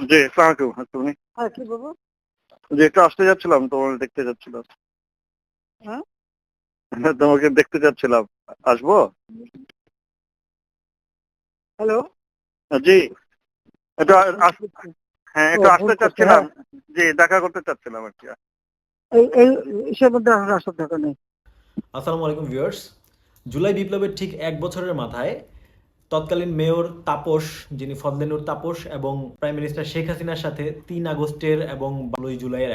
জি, আসসালামু আলাইকুম। তুমি? হ্যাঁ, কি বলবো? জি, একটু আসতে যাচ্ছিলাম, তোমাকে দেখতে যাচ্ছিলাম। হ্যাঁ? তোমাকে দেখতে যাচ্ছিলাম। আসবো? হ্যালো? জি, একটু হ্যাঁ, ও একটু ভুল আসতে করছে, চাচ্ছিলাম। হ্যাঁ। জি, দেখা করতে চাচ্ছিলাম আরকি। এই ইসের মধ্যে এখন আসার দরকার নেই। আসসালামু আলাইকুম ভিউয়ার্স। জুলাই বিপ্লবের ঠিক ১ বছরের মাথায় তৎকালীন মেয়র তাপস, যিনি ফজলেনুর তাপস এবং প্রাইম মিনিস্টার শেখ হাসিনার সাথে ৩ আগস্টের এবং ১২ জুলাইয়ের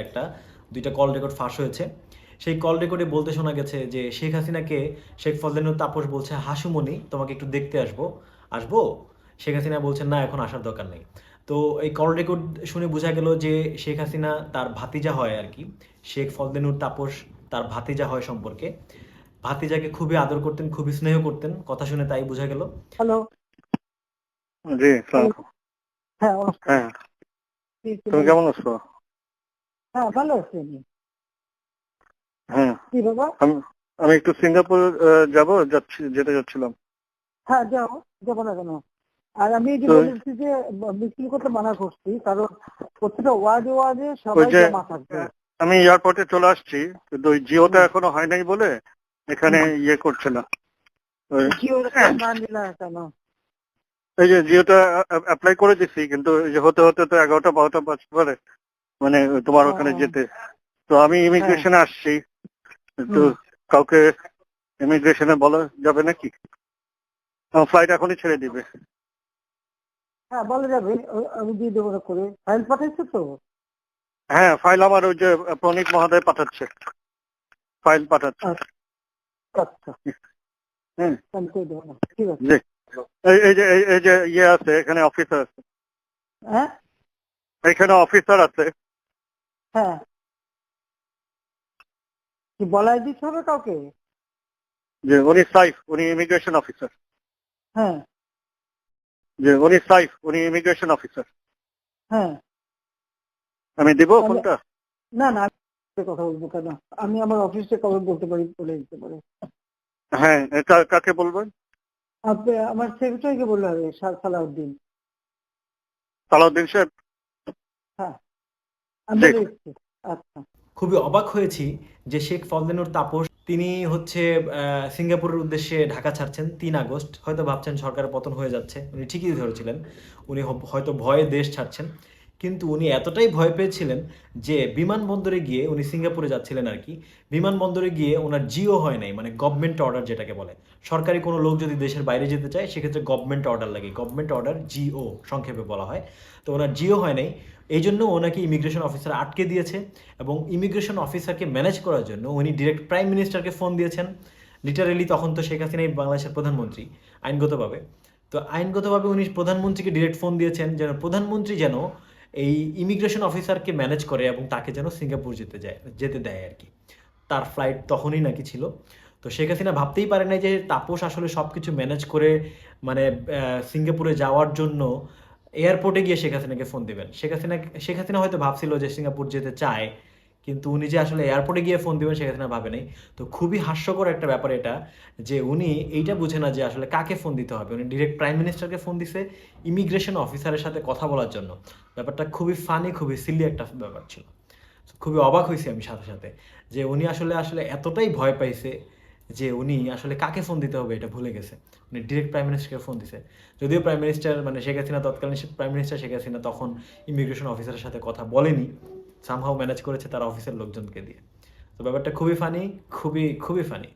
দুইটা কল রেকর্ড ফাঁস হয়েছে। সেই কল রেকর্ডে বলতে শোনা গেছে যে শেখ হাসিনাকে শেখ ফজলেনুর তাপস বলছে, হাসুমণি তোমাকে একটু দেখতে আসবো। আসবো? শেখ হাসিনা বলছেন না, এখন আসার দরকার নেই। তো এই কল রেকর্ড শুনে বোঝা গেল যে শেখ হাসিনা তার ভাতিজা হয় আর কি, শেখ ফজলেনুর তাপস তার ভাতিজা হয় সম্পর্কে। ভাতিজাকে খুবই আদর করতেন, খুবই স্নেহ করতেন, কথা শুনে তাই বোঝা গেল। হ্যালো? জি, হ্যালো? আসসালামু আলাইকুম। হ্যাঁ, নমস্কার। হ্যাঁ, কি তুমি বলেন? কেমন আছো? হ্যাঁ, ভালো আছি আমি। হ্যাঁ, কি বাবা? আমি আমি একটু সিঙ্গাপুর যেতে যাচ্ছিলাম। হ্যাঁ, যাবো না কেন? আর আমি এই যে তো বলেছি যে মিছিল করতে মানা করছি, কারণ প্রত্যেকটা ওয়ার্ডে ওই সবাই যে জমা থাকবে। আমি এয়ারপোর্টে চলে আসছি, কিন্তু ওই জিওটা হুম, এখনো হয় নাই বলে এখানে হুম। ইয়ে করছে না। ওই জিওর কার্ড না নিলে কেন? এই যে জিওটা অ্যাপ্লাই করে দিছি, কিন্তু এই যে হতে হতে তো 11টা 12টা বাজতে পারে, মানে তোমার ও, ওখানে ও, যেতে। তো আমি হ্যাঁ, ইমিগ্রেশনে আসছি, একটু হুম। কাউকে ইমিগ্রেশনে বলা যাবে নাকি? ফ্লাইট এখনই ছেড়ে দিবে। হ্যাঁ, বলা যাবে। আমি দিয়ে দেবো করে। ফাইল পাঠাইছো তো? হ্যাঁ, ফাইল আমার ওই যে প্রণীত মহোদয় পাঠাচ্ছে, ফাইল পাঠাচ্ছে। আচ্ছা, হ্যাঁ, আমি করে দেবো না। ঠিক আছে। জি। এই যে ইয়ে আছে, এখানে অফিসার আছে, হ্যাঁ? এখানে অফিসার আছে। হ্যাঁ। কি বলাই দিতে হবে কাউকে? যে উনি ইমিগ্রেশন অফিসার। হ্যাঁ, উনি ইমিগ্রেশন অফিসার। হ্যাঁ। আমি দিব তাহলে ফোনটা? না, না, আমি কথা বলবো কেন? আমি আমার অফিসে কবে বলতে পারি, বলে দিতে পারি। হ্যাঁ, কাকে বলবেন? আপনি আমার সেক্রেটারিকে বললে হবে, সালাউদ্দিন। সালাউদ্দিন সাহেব। হ্যাঁ, আমি জি। বলে দিচ্ছি। আচ্ছা। খুবই অবাক হয়েছি যে শেখ ফজলেনুর তাপস তিনি হচ্ছে সিঙ্গাপুরের উদ্দেশ্যে ঢাকা ছাড়ছেন ৩ আগস্ট। হয়তো ভাবছেন সরকারের পতন হয়ে যাচ্ছে, উনি ঠিকই ধরেছিলেন। উনি হয়তো ভয়ে দেশ ছাড়ছেন, কিন্তু উনি এতটাই ভয় পেয়েছিলেন যে বিমানবন্দরে গিয়ে, উনি সিঙ্গাপুরে যাচ্ছিলেন আর কি, বিমানবন্দরে গিয়ে ওনার জিও হয় নাই, মানে গভর্নমেন্ট অর্ডার যেটাকে বলে। সরকারি কোনো লোক যদি দেশের বাইরে যেতে চায় সেক্ষেত্রে গভর্নমেন্ট অর্ডার লাগে, গভর্নমেন্ট অর্ডার জিও সংক্ষেপে বলা হয়। তো ওনার জিও হয় নাই, এই জন্য ওনাকে ইমিগ্রেশন অফিসার আটকে দিয়েছে। এবং ইমিগ্রেশন অফিসারকে ম্যানেজ করার জন্য উনি ডিরেক্ট প্রাইম মিনিস্টারকে ফোন দিয়েছেন। লিটারেলি তখন তো শেখ হাসিনাই বাংলাদেশের প্রধানমন্ত্রী আইনগতভাবে। তো আইনগতভাবে উনি প্রধানমন্ত্রীকে ডিরেক্ট ফোন দিয়েছেন যেন প্রধানমন্ত্রী যেন এই ইমিগ্রেশন অফিসারকে ম্যানেজ করে এবং তাকে যেন সিঙ্গাপুর যেতে দেয় আর কি। তার ফ্লাইট তখনই নাকি ছিল। তো শেখ হাসিনা ভাবতেই পারে নাই যে তাপস আসলে সব কিছু ম্যানেজ করে, মানে সিঙ্গাপুরে যাওয়ার জন্য এয়ারপোর্টে গিয়ে শেখ হাসিনাকে ফোন দিবেন। শেখ হাসিনা হয়তো ভাবছিল যে সিঙ্গাপুর যেতে চায়, কিন্তু উনি যে আসলে এয়ারপোর্টে গিয়ে ফোন দিবেন শেখ হাসিনা ভাবে নাই। তো খুবই হাস্যকর একটা ব্যাপার এটা, যে উনি এইটা বুঝে না যে আসলে কাকে ফোন দিতে হবে। উনি ডিরেক্ট প্রাইম মিনিস্টারকে ফোন দিছে ইমিগ্রেশন অফিসারের সাথে কথা বলার জন্য। ব্যাপারটা খুবই ফানি, খুবই সিলি একটা ব্যাপার ছিল। খুবই অবাক হয়েছি আমি সাথে সাথে, যে উনি আসলে আসলে এতটাই ভয় পাইছে যে উনি আসলে কাকে ফোন দিতে হবে এটা ভুলে গেছে। উনি ডিরেক্ট প্রাইম মিনিস্টারকে ফোন দিছে। যদিও প্রাইম মিনিস্টার মানে শেখ হাসিনা, তৎকালীন প্রাইম মিনিস্টার শেখ হাসিনা তখন ইমিগ্রেশন অফিসারের সাথে কথা বলেনি, সামহাও ম্যানেজ করেছে তার অফিসের লোকজনকে দিয়ে। তো ব্যাপারটা খুবই ফানি, খুবই খুবই ফানি।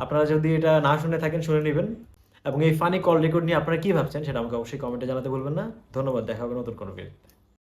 আপনারা যদি এটা না শুনে থাকেন, শুনে নেবেন। এবং এই ফানি কল রেকর্ড নিয়ে আপনারা কি ভাবছেন সেটা আমাকে অবশ্যই কমেন্টে জানাতে ভুলবেন না। ধন্যবাদ, দেখা হবে নতুন কোনো ভিডিও।